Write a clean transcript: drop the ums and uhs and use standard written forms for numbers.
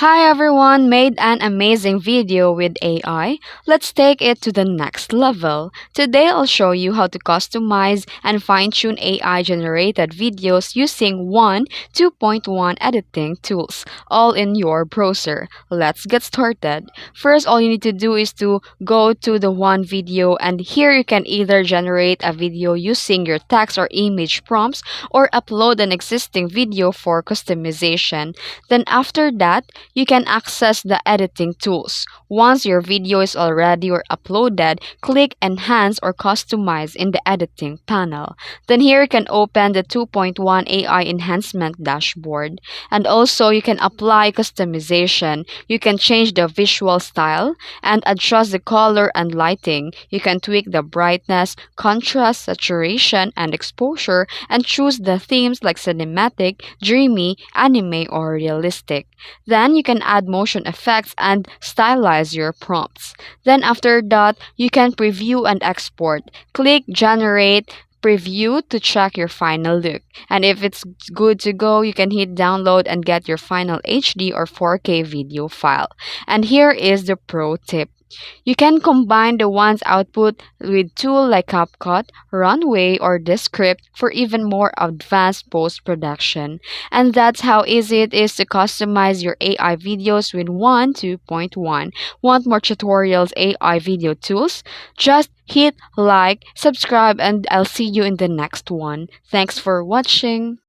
Hi everyone, made an amazing video with AI. Let's take it to the next level. Today I'll show you how to customize and fine-tune AI generated videos using Wan 2.1 editing tools, all in your browser. Let's get started. First, all you need to do is to go to the Wan video, and here you can either generate a video using your text or image prompts or upload an existing video for customization. Then after that, you can access the editing tools. Once your video is already or uploaded, click Enhance or Customize in the editing panel. Then here you can open the 2.1 AI enhancement dashboard. And also you can apply customization. You can change the visual style and adjust the color and lighting. You can tweak the brightness, contrast, saturation, and exposure and choose the themes like cinematic, dreamy, anime, or realistic. Then you can add motion effects and stylize your prompts. Then after that, you can preview and export. Click Generate Preview to check your final look. And if it's good to go, you can hit download and get your final HD or 4K video file. And here is the pro tip. You can combine the one's output with tools like CapCut, Runway, or Descript for even more advanced post-production. And that's how easy it is to customize your AI videos with Wan 2.1. Want more tutorials, AI video tools? Just hit like, subscribe, and I'll see you in the next one. Thanks for watching.